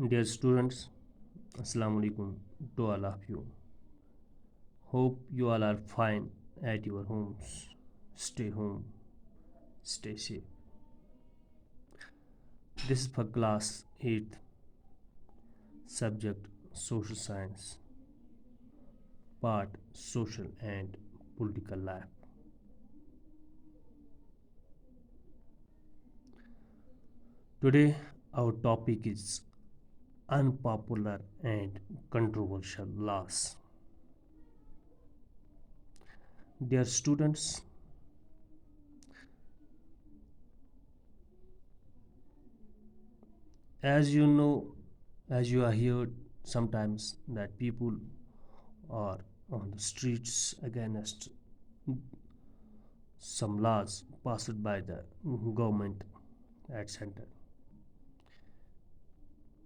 Dear students, Assalamu alaikum to all of you. Hope you all are fine at your homes. Stay home, stay safe. This is for class 8th, subject Social Science, part Social and Political Life. Today, our topic is unpopular and controversial laws. Dear students, as you know, as you are heard sometimes that people are on the streets against some laws passed by the government at center,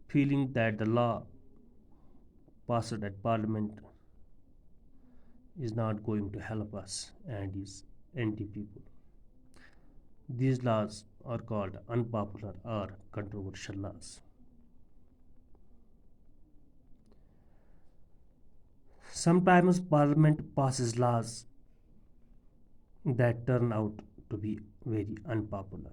feeling that the law passed at parliament is not going to help us and is anti-people. These laws are called unpopular or controversial laws. Sometimes parliament passes laws that turn out to be very unpopular.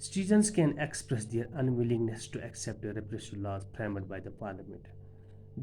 Citizens can express their unwillingness to accept the repressive laws framed by the parliament.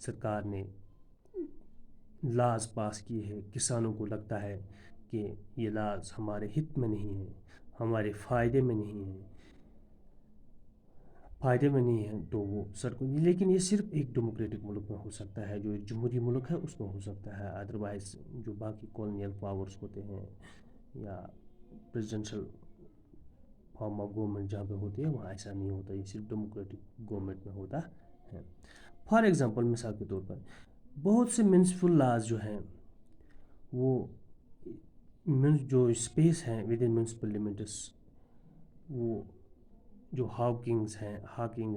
سرکار نے laws پاس کیے ہیں, کسانوں کو لگتا ہے کہ یہ لاز ہمارے ہت میں نہیں ہیں, ہمارے فائدے میں نہیں ہیں, تو وہ لیکن یہ صرف ایک ڈیموکریٹک ملک میں ہو سکتا ہے, جو ایک جمہوری ملک ہے اس میں ہو سکتا ہے. ادروائز جو باقی کالونیل پاورز ہوتے ہیں یا پریزیڈنشل فارم آف گورنمنٹ جہاں پہ ہوتی ہے وہاں ایسا نہیں ہوتا, یہ صرف ڈیموکریٹک گورنمنٹ میں ہوتا ہے. فار ایگزامپل, مثال کے طور پر بہت سے میونسپل لاز جو ہیں وہ جو اسپیس ہیں ود ان میونسپل لمٹس, وہ جو ہاکنگ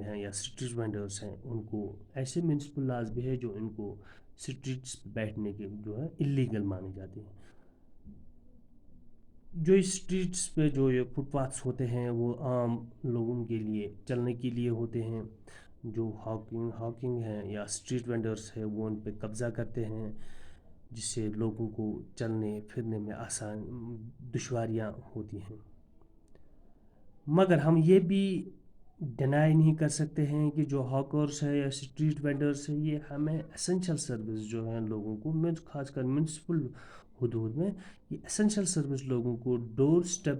ہیں یا اسٹریٹ وینڈرس ہیں, ان کو ایسے میونسپل لاز بھی ہے جو ان کو اسٹریٹس پہ بیٹھنے کے جو ہے اللیگل مانے جاتے ہیں. جو اسٹریٹس پہ جو یہ فٹ پاتھس ہوتے ہیں وہ عام لوگوں کے لیے چلنے کے لیے ہوتے ہیں. جو ہاکنگ ہیں یا اسٹریٹ وینڈرس ہیں وہ ان پہ قبضہ کرتے ہیں, جس سے لوگوں کو چلنے پھرنے میں دشواریاں ہوتی ہیں. مگر ہم یہ بھی ڈینائی نہیں کر سکتے ہیں کہ جو ہاکرس ہے یا اسٹریٹ وینڈرس ہے یہ ہمیں اسینشل سروس جو ہیں لوگوں کو, خاص کر میونسپل حدود میں یہ اسینشل سروس لوگوں کو ڈور سٹیپ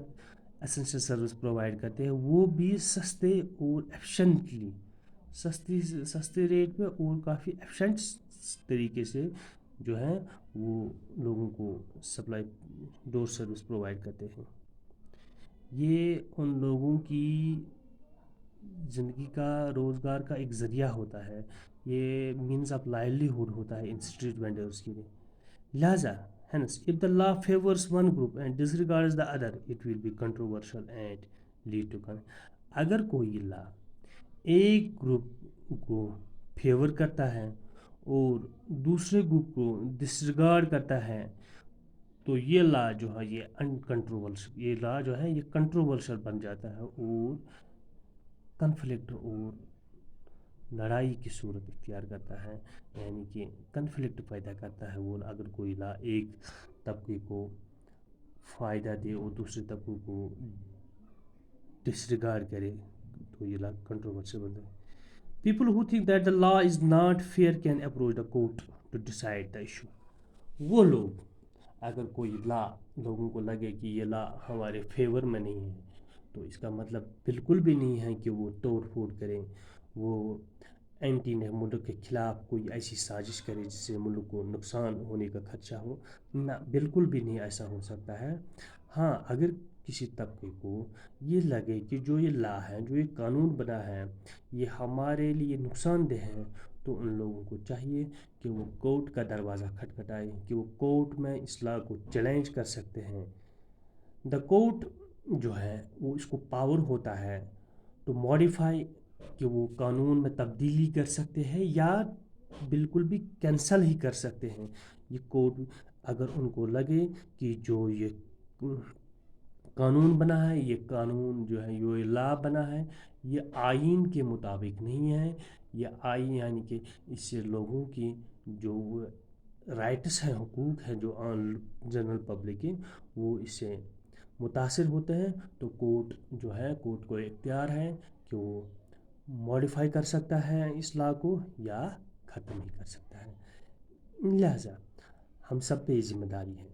اسینشل سروس پرووائڈ کرتے ہیں, وہ بھی سستے اور ایفیشینٹلی, سستے ریٹ پہ اور کافی ایفیشینٹ طریقے سے جو ہے وہ لوگوں کو سپلائی ڈور سروس پرووائڈ کرتے ہیں. یہ ان لوگوں کی زندگی کا, روزگار کا ایک ذریعہ ہوتا ہے, یہ مینز آف لائیولیہوڈ ہوتا ہے ان اسٹریٹ وینڈرس کے لیے. لہٰذا hence if the law favors one group and disregards the other it will be controversial and lead to اگر کوئی لا ایک گروپ کو فیور کرتا ہے اور دوسرے گروپ کو ڈسریگارڈ کرتا ہے تو یہ لا جو ہے یہ انکنٹروورشل, یہ لا جو ہے یہ کنٹروورشل بن جاتا ہے اور کنفلکٹ اور لڑائی کی صورت اختیار کرتا ہے, یعنی کہ کنفلکٹ پیدا کرتا ہے. وہ اگر کوئی لا ایک طبقے کو فائدہ دے اور دوسرے طبقے کو ڈسریگارڈ کرے تو یہ لا کنٹروورشل بنتا ہے. People who think that the law is not fair can approach the court to decide the issue. وہ لوگ اگر کوئی لا لوگوں کو لگے کہ یہ لا ہمارے فیور میں نہیں ہے تو اس کا مطلب بالکل بھی نہیں ہے کہ وہ توڑ پھوڑ کریں, وہ اینٹی ملک کے خلاف کوئی ایسی سازش کرے جس سے ملک کو نقصان ہونے کا خدشہ ہو. نہ, بالکل بھی نہیں ایسا ہو سکتا ہے. ہاں, اگر کسی طبقے کو یہ لگے کہ جو یہ لا ہے, جو یہ قانون بنا ہے, یہ ہمارے لیے نقصان دہ ہے تو ان لوگوں کو چاہیے کہ وہ کورٹ کا دروازہ کھٹکھٹائیں, کہ وہ کورٹ میں اس لا کو چیلنج کر سکتے ہیں. دا کورٹ جو ہے وہ اس کو پاور ہوتا ہے تو ماڈیفائی, کہ وہ قانون میں تبدیلی کر سکتے ہیں یا بالکل بھی کینسل ہی کر سکتے ہیں. یہ کورٹ اگر ان کو لگے کہ جو یہ قانون بنا ہے, یہ قانون جو ہے یہ لا بنا ہے, یہ آئین کے مطابق نہیں ہے, یہ آئین یعنی کہ اس سے لوگوں کی جو رائٹس ہیں, حقوق ہیں جو جنرل پبلک کے, وہ اس سے متاثر ہوتے ہیں, تو کورٹ جو ہے, کورٹ کو اختیار ہے کہ وہ ماڈیفائی کر سکتا ہے اس لا کو یا ختم نہیں کر سکتا ہے. لہٰذا ہم سب پہ یہ ذمہ داری ہے,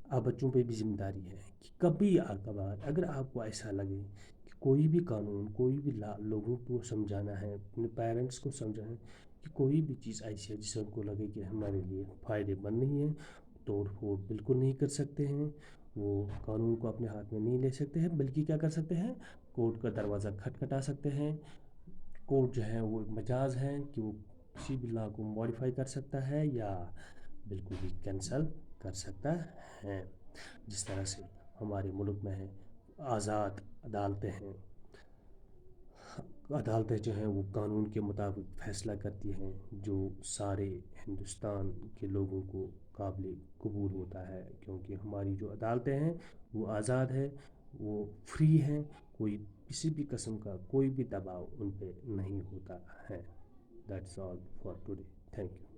آپ بچوں پہ بھی ذمہ داری ہے کہ کبھی اگر آپ کو ایسا لگے کہ کوئی بھی قانون, کوئی بھی لا لوگوں کو سمجھانا ہے, اپنے پیرنٹس کو سمجھانا ہے کہ کوئی بھی چیز ایسی ہے جس سے ان کو لگے کہ ہمارے لیے فائدے مند نہیں ہے, توڑ پھوڑ بالکل نہیں کر سکتے ہیں, وہ قانون کو اپنے ہاتھ میں نہیں لے سکتے ہیں, بلکہ کیا کر سکتے ہیں, کورٹ کا دروازہ کھٹکھٹا سکتے ہیں. کورٹ جو ہے وہ ایک مجاز ہے کہ وہ کسی بھی لا کو ماڈیفائی کر سکتا ہے یا بالکل بھی کینسل کر سکتا ہے. جس طرح سے ہمارے ملک میں ہے آزاد عدالتیں ہیں, عدالتیں جو ہیں وہ قانون کے مطابق فیصلہ کرتی ہیں جو سارے ہندوستان کے لوگوں کو قابل قبول ہوتا ہے, کیونکہ ہماری جو عدالتیں ہیں وہ آزاد ہے, وہ فری ہیں, کوئی کسی بھی قسم کا کوئی بھی دباؤ ان پہ نہیں ہوتا ہے. That's all for today. Thank you.